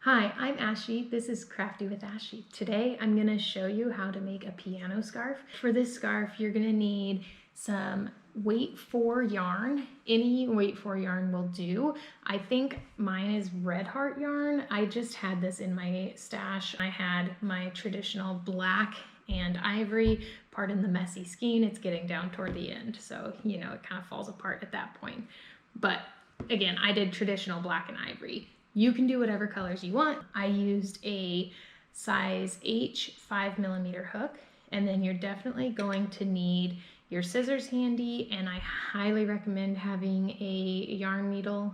Hi, I'm Ashley. This is Crafty with Ashley. Today I'm going to show you how to make a piano scarf. For this scarf, you're going to need some weight 4 yarn. Any weight 4 yarn will do. I think mine is Red Heart yarn. I just had this in my stash. I had my traditional black and ivory. Pardon the messy skein. It's getting down toward the end, so it kind of falls apart at that point. But again, I did traditional black and ivory. You can do whatever colors you want. I used a size H 5mm hook, and then you're definitely going to need your scissors handy, and I highly recommend having a yarn needle.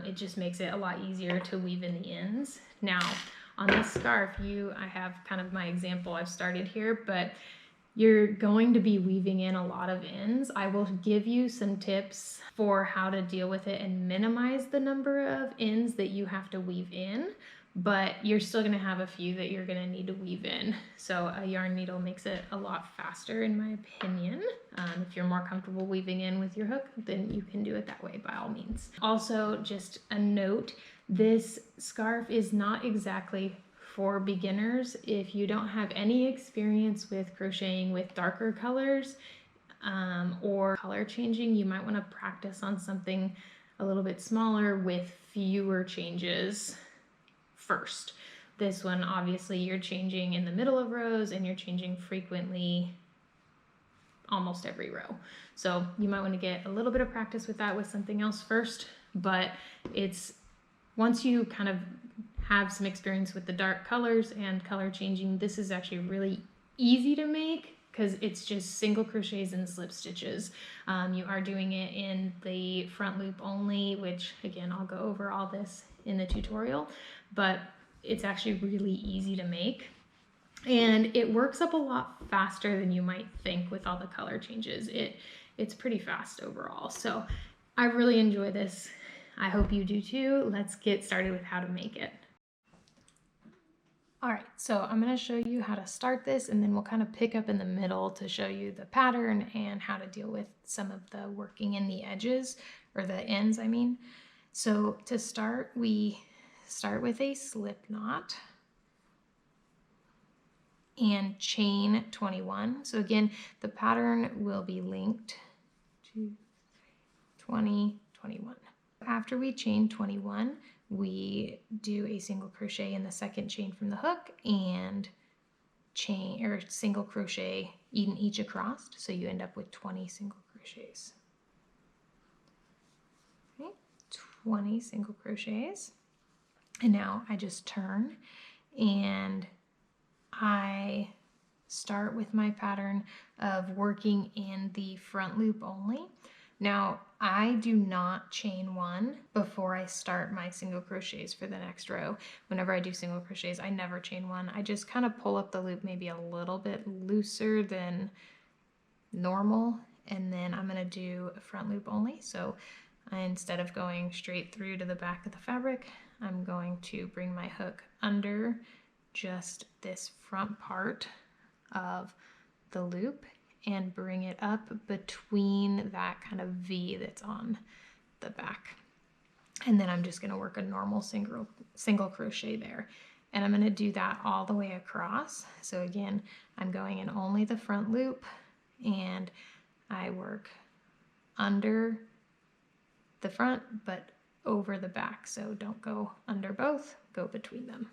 It just makes it a lot easier to weave in the ends. Now, on this scarf, I have kind of my example I've started here, but you're going to be weaving in a lot of ends. I will give you some tips for how to deal with it and minimize the number of ends that you have to weave in, but you're still going to have a few that you're going to need to weave in. So a yarn needle makes it a lot faster in my opinion. If you're more comfortable weaving in with your hook, then you can do it that way by all means. Also, just a note, this scarf is not exactly for beginners. If you don't have any experience with crocheting with darker colors or color changing, you might want to practice on something a little bit smaller with fewer changes first. This one, obviously, you're changing in the middle of rows and you're changing frequently almost every row. So you might want to get a little bit of practice with that with something else first, but once you kind of have some experience with the dark colors and color changing, this is actually really easy to make because it's just single crochets and slip stitches. You are doing it in the front loop only, which again, I'll go over all this in the tutorial, but it's actually really easy to make. And it works up a lot faster than you might think with all the color changes. It's pretty fast overall. So I really enjoy this. I hope you do too. Let's get started with how to make it. All right, so I'm going to show you how to start this, and then we'll kind of pick up in the middle to show you the pattern and how to deal with some of the working in the edges, or the ends, I mean. So to start, we start with a slip knot and chain 21. So again, the pattern will be linked to 20, 21. After we chain 21, we do a single crochet in the second chain from the hook and chain or single crochet in each across, so you end up with 20 single crochets. Okay, 20 single crochets. And now I just turn and I start with my pattern of working in the front loop only. Now, I do not chain one before I start my single crochets for the next row. Whenever I do single crochets, I never chain one. I just kind of pull up the loop maybe a little bit looser than normal, and then I'm going to do a front loop only. So instead of going straight through to the back of the fabric, I'm going to bring my hook under just this front part of the loop and bring it up between that kind of V that's on the back. And then I'm just going to work a normal single crochet there. And I'm going to do that all the way across. So again, I'm going in only the front loop, and I work under the front but over the back. So don't go under both, go between them.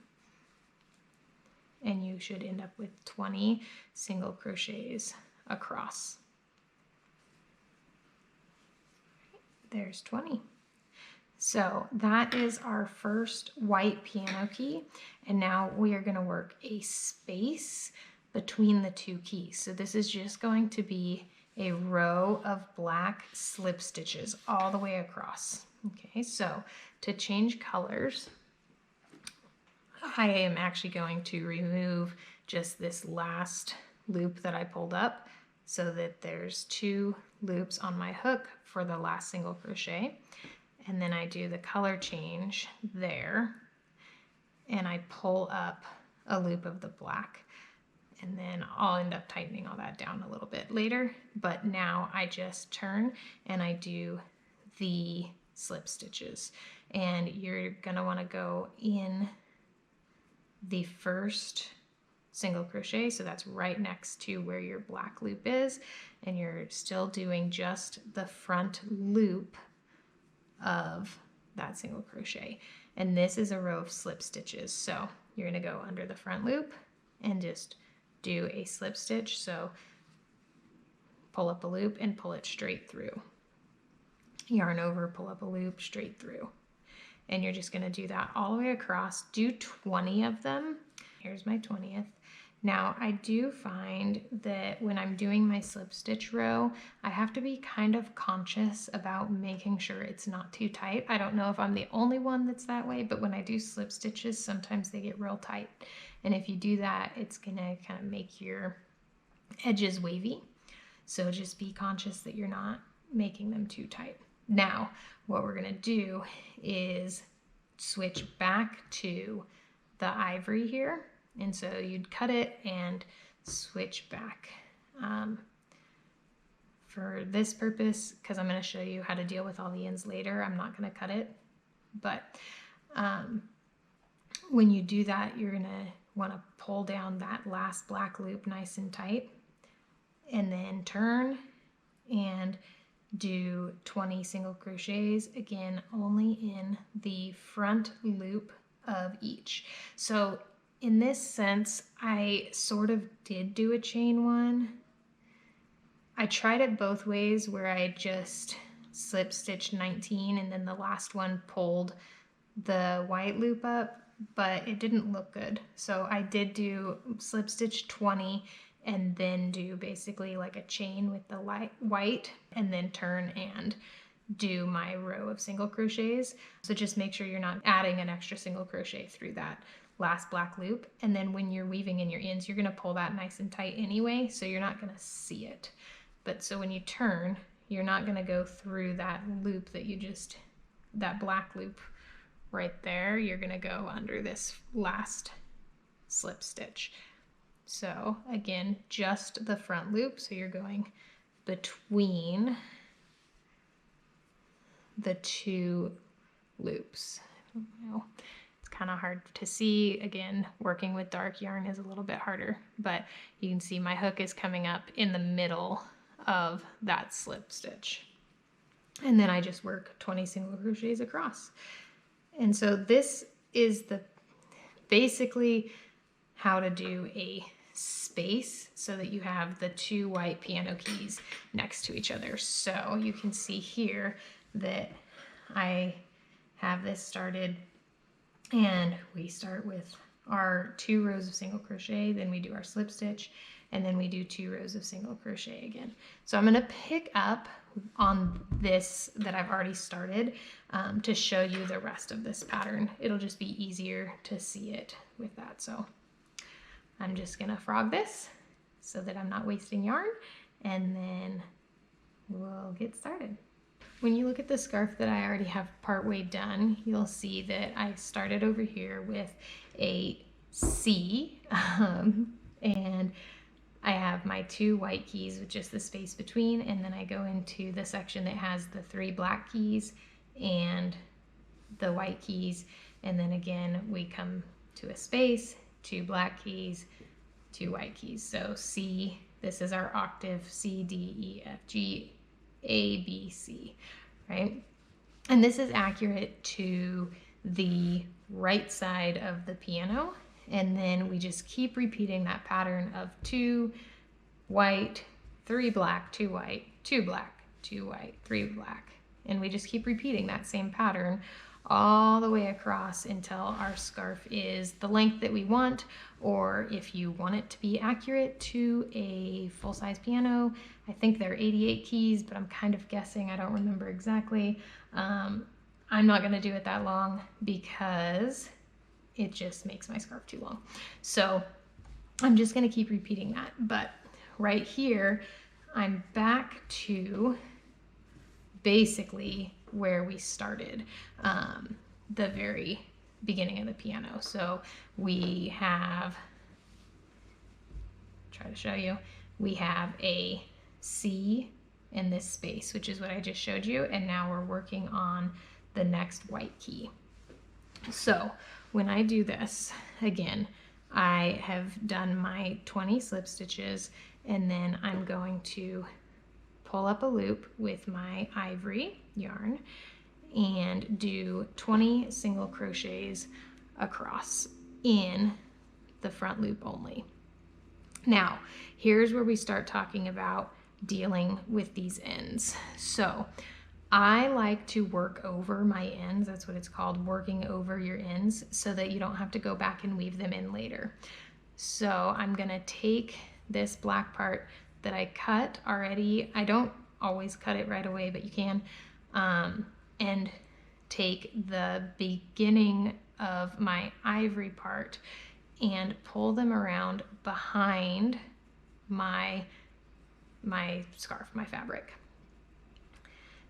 And you should end up with 20 single crochets across. There's 20. So that is our first white piano key, and now we are going to work a space between the two keys. So this is just going to be a row of black slip stitches all the way across. Okay, so to change colors, I am actually going to remove just this last loop that I pulled up so that there's 2 loops on my hook for the last single crochet. And then I do the color change there, and I pull up a loop of the black, and then I'll end up tightening all that down a little bit later. But now I just turn and I do the slip stitches. and you're gonna wanna go in the first single crochet, so that's right next to where your black loop is, and you're still doing just the front loop of that single crochet. And this is a row of slip stitches, so you're going to go under the front loop and just do a slip stitch. So pull up a loop and pull it straight through, yarn over, pull up a loop, straight through, and you're just going to do that all the way across. Do 20 of them. Here's my 20th. Now I do find that when I'm doing my slip stitch row, I have to be kind of conscious about making sure it's not too tight. I don't know if I'm the only one that's that way, but when I do slip stitches, sometimes they get real tight. And if you do that, it's gonna kind of make your edges wavy. So just be conscious that you're not making them too tight. Now, what we're gonna do is switch back to the ivory here. And so you'd cut it and switch back. For this purpose, because I'm going to show you how to deal with all the ends later, I'm not going to cut it. But when you do that, you're going to want to pull down that last black loop nice and tight, and then turn and do 20 single crochets, again, only in the front loop of each. So in this sense, I sort of did do a chain one. I tried it both ways, where I just slip stitched 19 and then the last one pulled the white loop up, but it didn't look good. So I did do slip stitch 20 and then do basically like a chain with the white, and then turn and do my row of single crochets. So just make sure you're not adding an extra single crochet through that last black loop. And then when you're weaving in your ends, you're going to pull that nice and tight anyway, so you're not going to see it. But so when you turn, you're not going to go through that loop that you just, that black loop right there. You're going to go under this last slip stitch. So again, just the front loop. So you're going between the two loops. I don't know. Kind of hard to see. Again, working with dark yarn is a little bit harder, but you can see my hook is coming up in the middle of that slip stitch. And then I just work 20 single crochets across. And so this is the basically how to do a space so that you have the two white piano keys next to each other. So you can see here that I have this started, and we start with our 2 rows of single crochet, then we do our slip stitch, and then we do 2 rows of single crochet again. So I'm going to pick up on this that I've already started to show you the rest of this pattern. It'll just be easier to see it with that. So I'm just going to frog this so that I'm not wasting yarn, and then we'll get started. When you look at the scarf that I already have partway done, you'll see that I started over here with a C, and I have my 2 white keys with just the space between, and then I go into the section that has the 3 black keys and the white keys, and then again we come to a space, 2 black keys, 2 white keys. So C, this is our octave, C, D, E, F, G, A, B, C, right? And this is accurate to the right side of the piano. And then we just keep repeating that pattern of 2 white, 3 black, 2 white, 2 black, 2 white, 3 black. And we just keep repeating that same pattern all the way across until our scarf is the length that we want, or if you want it to be accurate to a full-size piano, I think they're 88 keys, but I'm kind of guessing, I don't remember exactly. I'm not going to do it that long because it just makes my scarf too long. So I'm just going to keep repeating that. But right here, I'm back to basically where we started, the very beginning of the piano. So we have, try to show you, we have a C in this space, which is what I just showed you, and now we're working on the next white key. So when I do this, again, I have done my 20 slip stitches, and then I'm going to pull up a loop with my ivory yarn and do 20 single crochets across in the front loop only. Now, here's where we start talking about dealing with these ends. So I like to work over my ends. That's what it's called, working over your ends, so that you don't have to go back and weave them in later. So I'm gonna take this black part that I cut already. I don't always cut it right away, but you can, and take the beginning of my ivory part and pull them around behind my scarf, my fabric.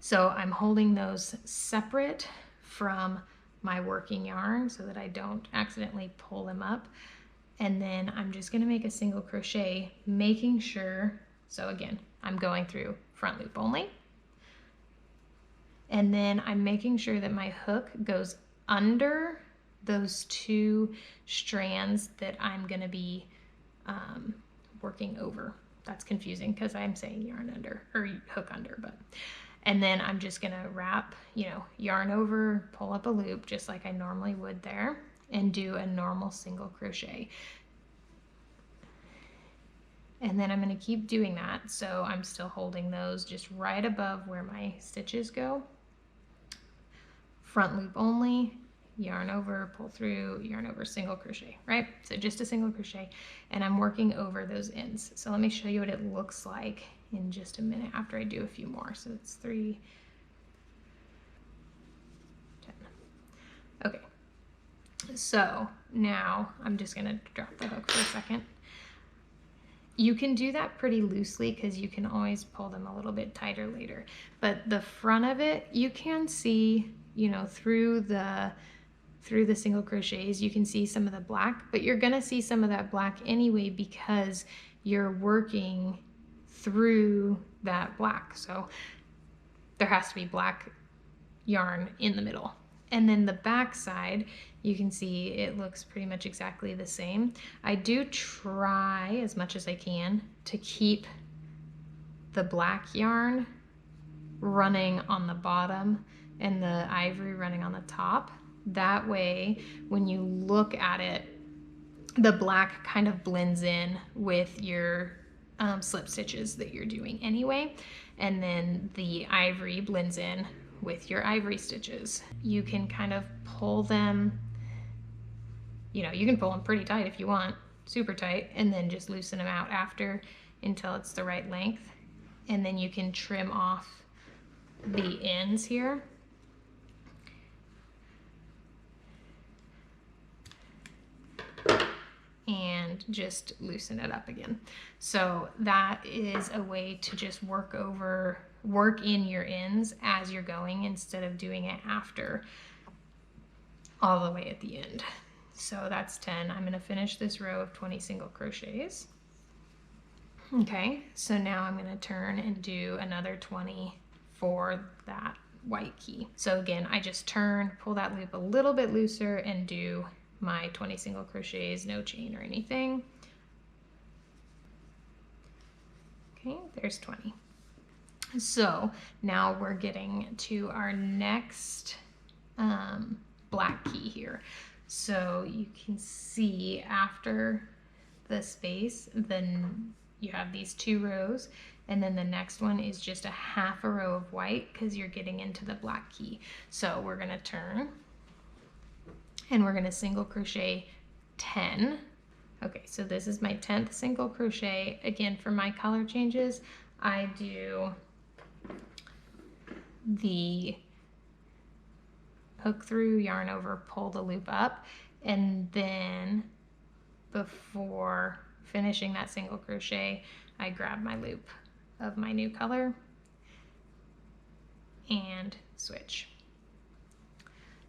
So I'm holding those separate from my working yarn so that I don't accidentally pull them up. And then I'm just going to make a single crochet, making sure, so again, I'm going through front loop only. And then I'm making sure that my hook goes under those two strands that I'm going to be working over. That's confusing because I'm saying yarn under or hook under, but. And then I'm just gonna wrap, yarn over, pull up a loop just like I normally would there, and do a normal single crochet. And then I'm gonna keep doing that. So I'm still holding those just right above where my stitches go. Front loop only, yarn over, pull through, yarn over, single crochet, right? So just a single crochet, and I'm working over those ends. So let me show you what it looks like in just a minute after I do a few more. So it's 3, 10. Okay, so now I'm just gonna drop the hook for a second. You can do that pretty loosely because you can always pull them a little bit tighter later. But the front of it, you can see, through the single crochets, you can see some of the black, but you're gonna see some of that black anyway because you're working through that black. So there has to be black yarn in the middle. And then the back side, you can see it looks pretty much exactly the same. I do try as much as I can to keep the black yarn running on the bottom and the ivory running on the top. That way, when you look at it, the black kind of blends in with your slip stitches that you're doing anyway, and then the ivory blends in with your ivory stitches. You can kind of pull them, you can pull them pretty tight if you want, super tight, and then just loosen them out after until it's the right length. And then you can trim off the ends here. And just loosen it up again. So that is a way to just work in your ends as you're going instead of doing it after all the way at the end. So that's 10. I'm going to finish this row of 20 single crochets. Okay, so now I'm going to turn and do another 20 for that white key. So again, I just turn, pull that loop a little bit looser, and do my 20 single crochets, no chain or anything. Okay, there's 20. So now we're getting to our next black key here. So you can see after the space, then you have these 2 rows, and then the next one is just a half a row of white because you're getting into the black key. So we're gonna turn and we're gonna single crochet 10. Okay, so this is my 10th single crochet. Again, for my color changes, I do the hook through, yarn over, pull the loop up, and then before finishing that single crochet, I grab my loop of my new color and switch.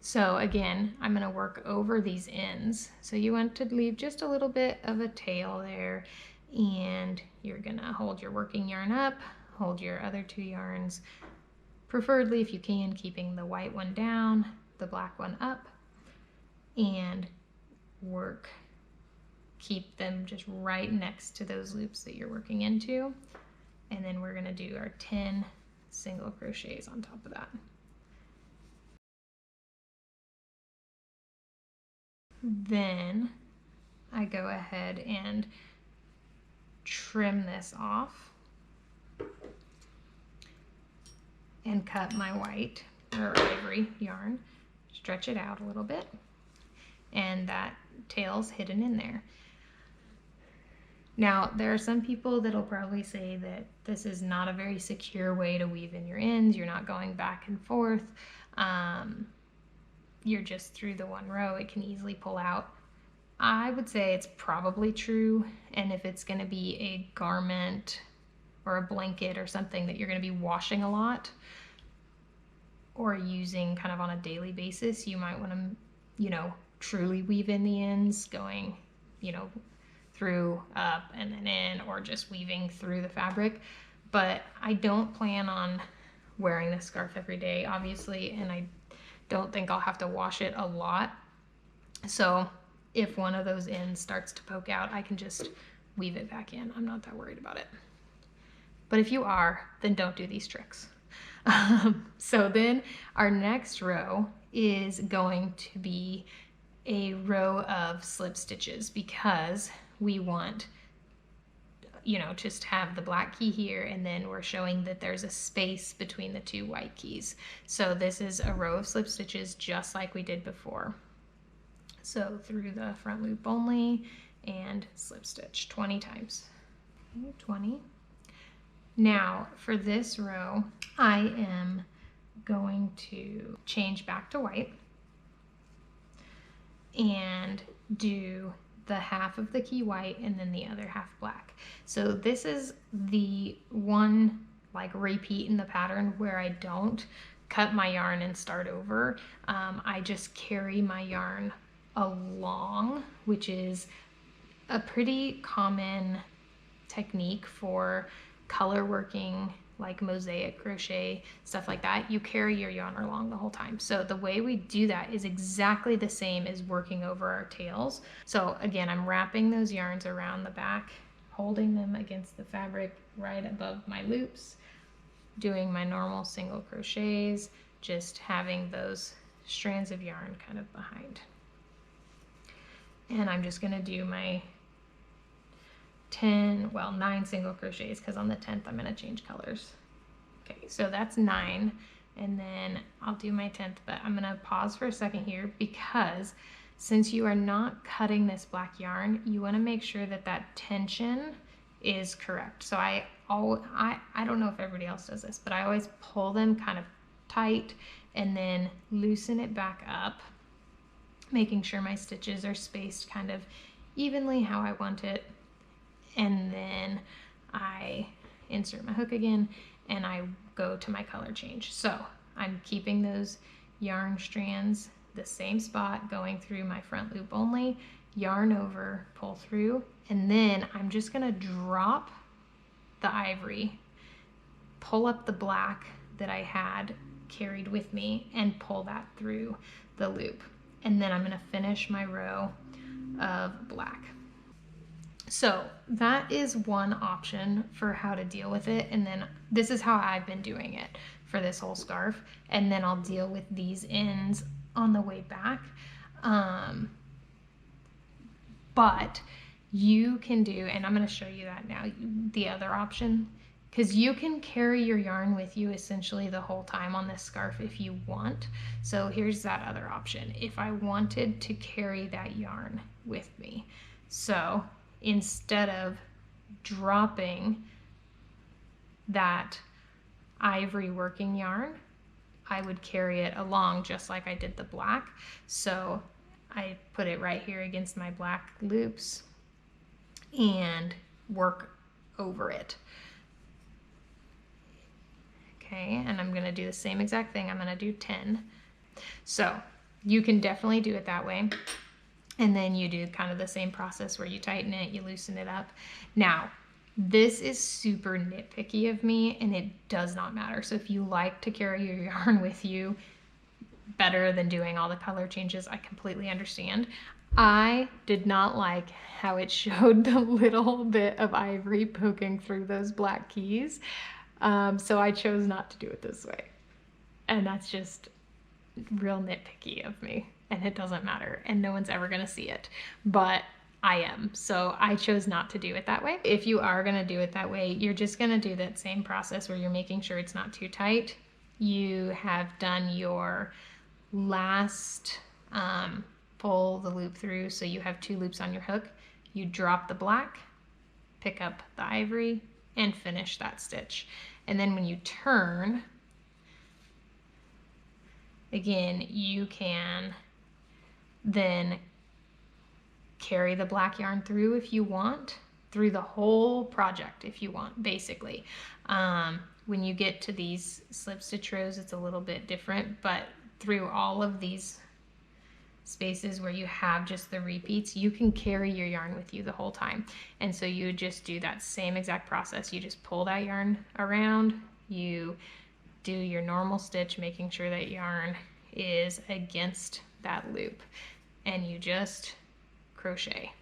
So again, I'm going to work over these ends. So you want to leave just a little bit of a tail there, and you're going to hold your working yarn up, hold your other 2 yarns, preferably, if you can, keeping the white one down, the black one up, and keep them just right next to those loops that you're working into. And then we're gonna do our 10 single crochets on top of that. Then I go ahead and trim this off and cut my white or ivory yarn, stretch it out a little bit, and that tail's hidden in there. Now, there are some people that'll probably say that this is not a very secure way to weave in your ends. You're not going back and forth. You're just through the one row. It can easily pull out. I would say it's probably true. And if it's going to be a garment or a blanket or something that you're going to be washing a lot or using kind of on a daily basis, you might want to, truly weave in the ends, going, through, up, and then in, or just weaving through the fabric. But I don't plan on wearing this scarf every day, obviously, and I don't think I'll have to wash it a lot. So if one of those ends starts to poke out, I can just weave it back in. I'm not that worried about it. But if you are, then don't do these tricks. So then our next row is going to be a row of slip stitches, because we want, just have the black key here, and then we're showing that there's a space between the two white keys. So this is a row of slip stitches just like we did before. So through the front loop only and slip stitch 20 times. 20. Now for this row, I am going to change back to white and do the half of the key white and then the other half black. So this is the one repeat in the pattern where I don't cut my yarn and start over. I just carry my yarn along, which is a pretty common technique for color working, like mosaic crochet, stuff like that. You carry your yarn along the whole time. So the way we do that is exactly the same as working over our tails. So again, I'm wrapping those yarns around the back, holding them against the fabric right above my loops, doing my normal single crochets, just having those strands of yarn kind of behind. And I'm just gonna do my 9 single crochets, because on the 10th I'm going to change colors. Okay, so that's 9, and then I'll do my 10th, but I'm going to pause for a second here, because since you are not cutting this black yarn, you want to make sure that that tension is correct. So I don't know if everybody else does this, but I always pull them kind of tight and then loosen it back up, making sure my stitches are spaced kind of evenly how I want it. And then I insert my hook again and I go to my color change. So I'm keeping those yarn strands the same spot, going through my front loop only, yarn over, pull through, and then I'm just gonna drop the ivory, pull up the black that I had carried with me, and pull that through the loop. And then I'm gonna finish my row of black. So that is one option for how to deal with it. And then this is how I've been doing it for this whole scarf. And then I'll deal with these ends on the way back. But you can do, and I'm going to show you that now, the other option, because you can carry your yarn with you essentially the whole time on this scarf if you want. So here's that other option. If I wanted to carry that yarn with me. So instead of dropping that ivory working yarn, I would carry it along just like I did the black. So I put it right here against my black loops and work over it. Okay, and I'm gonna do the same exact thing. I'm gonna do 10. So you can definitely do it that way. And then you do kind of the same process where you tighten it, you loosen it up. Now, This is super nitpicky of me, and it does not matter. So if you like to carry your yarn with you better than doing all the color changes, I completely understand. I did not like how it showed the little bit of ivory poking through those black keys. So I chose not to do it this way. And that's just real nitpicky of me, and it doesn't matter, and no one's ever going to see it, but I am. So I chose not to do it that way. If you are going to do it that way, you're just going to do that same process where you're making sure it's not too tight. You have done your last pull the loop through, so you have 2 loops on your hook. You drop the black, pick up the ivory, and finish that stitch. And then when you turn, again, you can then carry the black yarn through if you want, through the whole project if you want, basically. When you get to these slip stitch rows, it's a little bit different, but through all of these spaces where you have just the repeats, you can carry your yarn with you the whole time. And so you just do that same exact process. You just pull that yarn around, you do your normal stitch, making sure that yarn is against that loop, and you just crochet.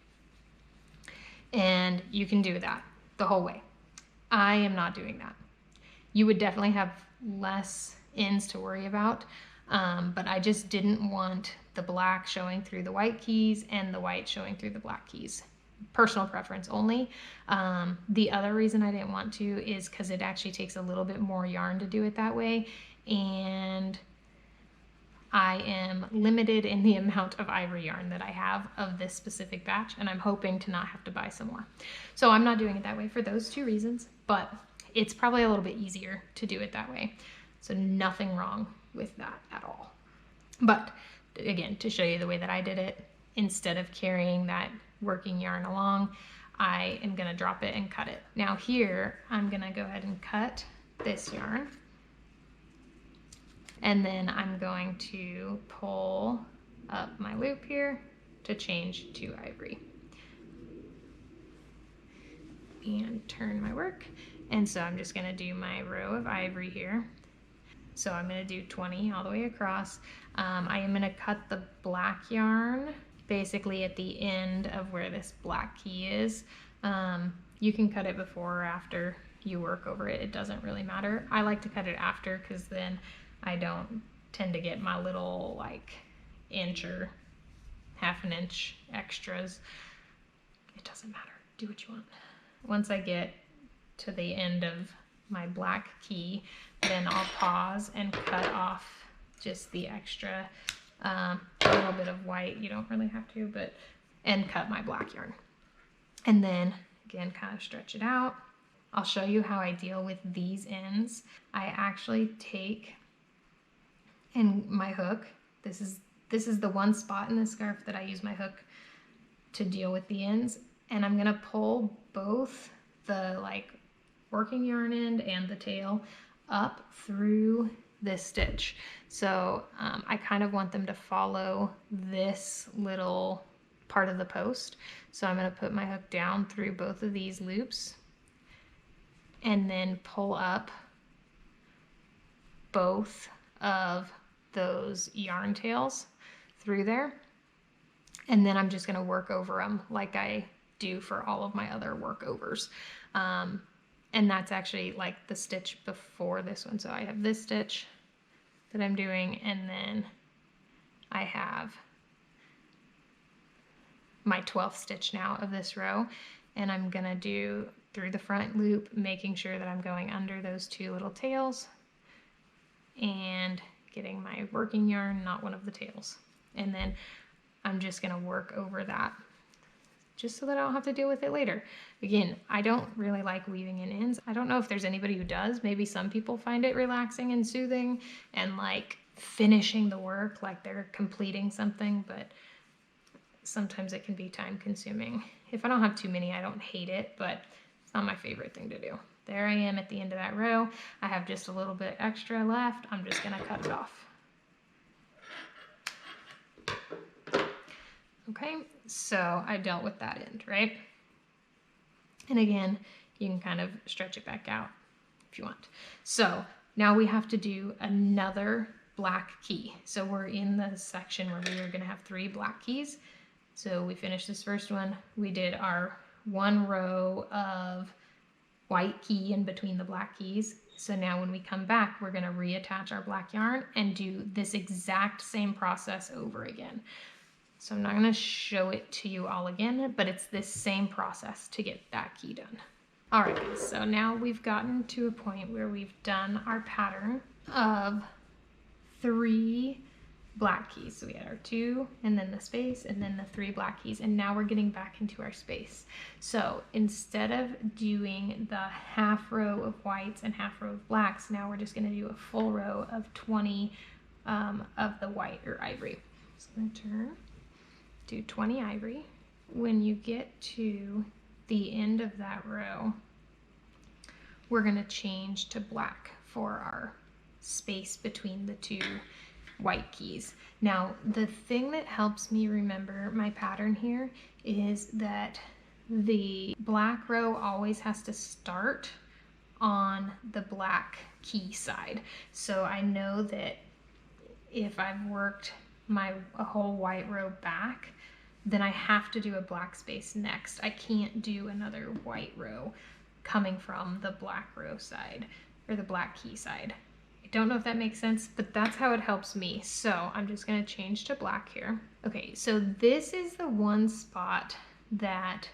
And you can do that the whole way. I am not doing that. You would definitely have less ends to worry about, but I just didn't want the black showing through the white keys and the white showing through the black keys. Personal preference only. The other reason I didn't want to is because it actually takes a little bit more yarn to do it that way, and I am limited in the amount of ivory yarn that I have of this specific batch, and I'm hoping to not have to buy some more. So I'm not doing it that way for those 2 reasons, but it's probably a little bit easier to do it that way. So nothing wrong with that at all. But again, to show you the way that I did it, instead of carrying that working yarn along, I am gonna drop it and cut it. Now here, I'm gonna go ahead and cut this yarn. And then I'm going to pull up my loop here to change to ivory. And turn my work. And so I'm just gonna do my row of ivory here. So I'm gonna do 20 all the way across. I am gonna cut the black yarn basically at the end of where this black key is. You can cut it before or after you work over it. It doesn't really matter. I like to cut it after because then I don't tend to get my little like inch or half an inch extras. It doesn't matter. Do what you want. Once I get to the end of my black key, then I'll pause and cut off just the extra little bit of white. You don't really have to, but, and cut my black yarn. And then again, kind of stretch it out. I'll show you how I deal with these ends. I actually take and my hook, this is the one spot in the scarf that I use my hook to deal with the ends, and I'm gonna pull both the like working yarn end and the tail up through this stitch. So I kind of want them to follow this little part of the post. So I'm gonna put my hook down through both of these loops and then pull up both of those yarn tails through there, and then I'm just going to work over them like I do for all of my other workovers. And that's actually like the stitch before this one. So I have this stitch that I'm doing, and then I have my 12th stitch now of this row, and I'm gonna do through the front loop, making sure that I'm going under those 2 little tails and getting my working yarn, not one of the tails. And then I'm just gonna work over that just so that I don't have to deal with it later. Again, I don't really like weaving in ends. I don't know if there's anybody who does. Maybe some people find it relaxing and soothing and like finishing the work, like they're completing something, but sometimes it can be time consuming. If I don't have too many, I don't hate it, but it's not my favorite thing to do. There I am at the end of that row. I have just a little bit extra left. I'm just gonna cut it off. Okay, so I dealt with that end, right? And again, You can kind of stretch it back out if you want. So now we have to do another black key. So we're in the section where we are going to have 3 black keys. So we finished this first one. We did our 1 row of white key in between the black keys. So now when we come back, we're going to reattach our black yarn and do this exact same process over again. So I'm not going to show it to you all again, but it's this same process to get that key done. All right, guys, so now we've gotten to a point where we've done our pattern of 3 black keys. So we had our 2 and then the space and then the 3 black keys, and now we're getting back into our space. So instead of doing the half row of whites and half row of blacks, now we're just going to do a full row of 20 of the white or ivory. So I'm going to turn, do 20 ivory. When you get to the end of that row, we're going to change to black for our space between the 2 white keys. Now, the thing that helps me remember my pattern here is that the black row always has to start on the black key side. So I know that if I've worked a whole white row back, then I have to do a black space next. I can't do another white row coming from the black row side or the black key side. I don't know if that makes sense, but that's how it helps me. So I'm just going to change to black here. Okay, so this is the one spot that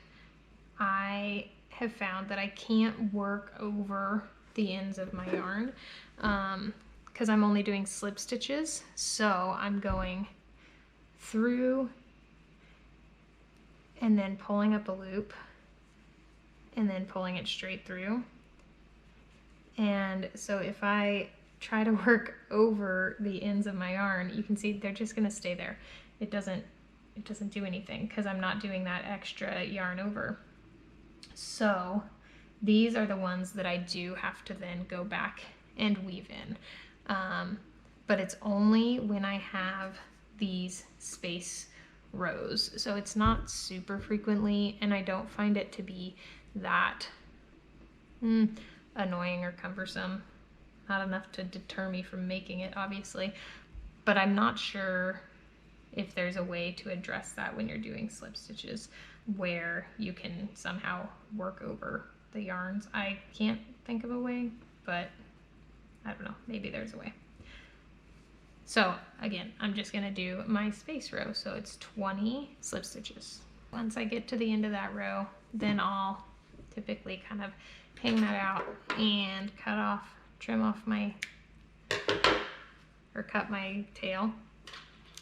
I have found that I can't work over the ends of my yarn because I'm only doing slip stitches. So I'm going through and then pulling up a loop and then pulling it straight through. And so if I try to work over the ends of my yarn, you can see they're just gonna stay there. It doesn't do anything because I'm not doing that extra yarn over. So these are the ones that I do have to then go back and weave in. But it's only when I have these space rows. So it's not super frequently, and I don't find it to be that annoying or cumbersome. Not enough to deter me from making it, obviously, but I'm not sure if there's a way to address that when you're doing slip stitches where you can somehow work over the yarns. I can't think of a way, but I don't know, maybe there's a way. So again, I'm just gonna do my space row. So it's 20 slip stitches. Once I get to the end of that row, then I'll typically kind of hang that out and trim off cut my tail.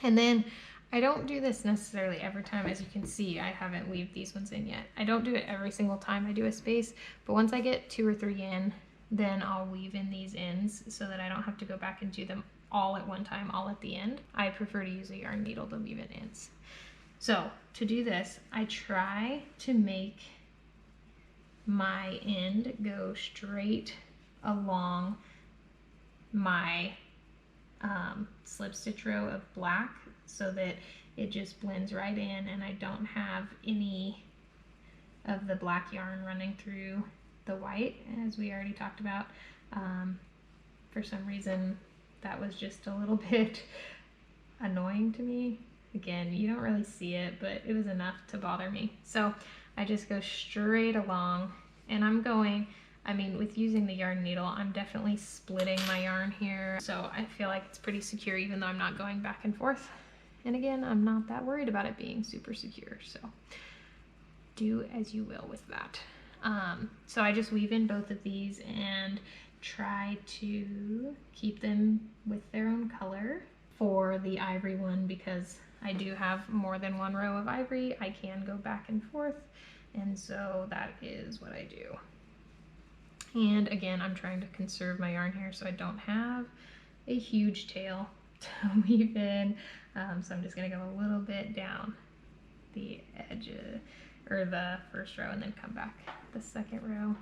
And then I don't do this necessarily every time. As you can see, I haven't weaved these ones in yet. I don't do it every single time I do a space, but once I get 2 or 3 in, then I'll weave in these ends so that I don't have to go back and do them all at one time, all at the end. I prefer to use a yarn needle to weave in ends. So to do this, I try to make my end go straight along my slip stitch row of black so that it just blends right in and I don't have any of the black yarn running through the white, as we already talked about. For some reason that was just a little bit annoying to me. Again, you don't really see it, but it was enough to bother me. So I just go straight along, and I'm going, with using the yarn needle, I'm definitely splitting my yarn here. So I feel like it's pretty secure even though I'm not going back and forth. And again, I'm not that worried about it being super secure. So do as you will with that. So I just weave in both of these and try to keep them with their own color. For the ivory one, because I do have more than 1 row of ivory, I can go back and forth, and so that is what I do. And again, I'm trying to conserve my yarn here so I don't have a huge tail to weave in, so I'm just going to go a little bit down the edge or the first row and then come back the second row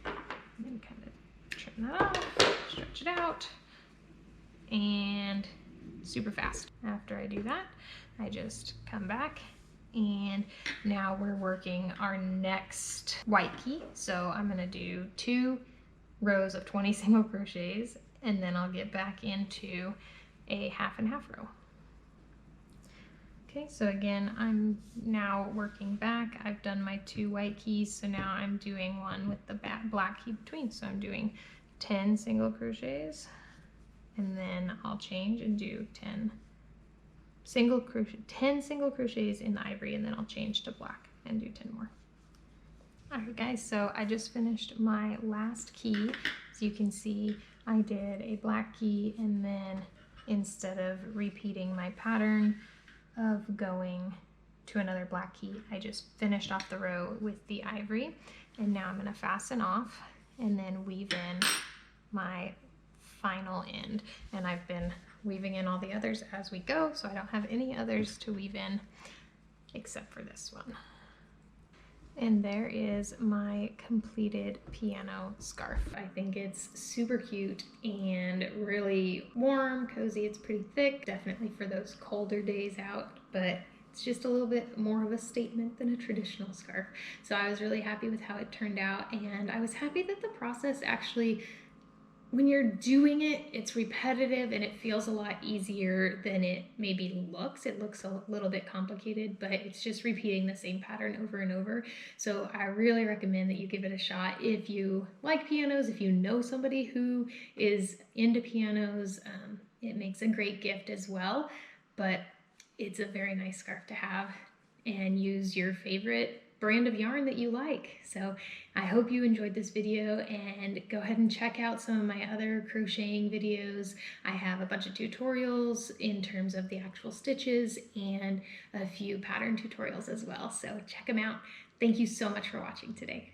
and then kind of trim that off, stretch it out, and super fast. After I do that, I just come back And now we're working our next white key. So I'm gonna do 2 rows of 20 single crochets, and then I'll get back into a half and half row. Okay, so again, I'm now working back. I've done my 2 white keys, so now I'm doing one with the black key between. So I'm doing 10 single crochets, and then I'll change and do 10 single crochets in the ivory, and then I'll change to black and do 10 more. Alright guys, so I just finished my last key. As you can see, I did a black key, and then instead of repeating my pattern of going to another black key, I just finished off the row with the ivory, and now I'm going to fasten off and then weave in my final end. And I've been weaving in all the others as we go, so I don't have any others to weave in except for this one. And there is my completed piano scarf. I think it's super cute and really warm, cozy. It's pretty thick, definitely for those colder days out, but it's just a little bit more of a statement than a traditional scarf. So I was really happy with how it turned out, and I was happy that the process actually, when you're doing it, it's repetitive and it feels a lot easier than it maybe looks. It looks a little bit complicated, but it's just repeating the same pattern over and over. So I really recommend that you give it a shot if you like pianos, if you know somebody who is into pianos. It makes a great gift as well, but it's a very nice scarf to have, and use your favorite brand of yarn that you like. So I hope you enjoyed this video, and go ahead and check out some of my other crocheting videos. I have a bunch of tutorials in terms of the actual stitches and a few pattern tutorials as well. So check them out. Thank you so much for watching today.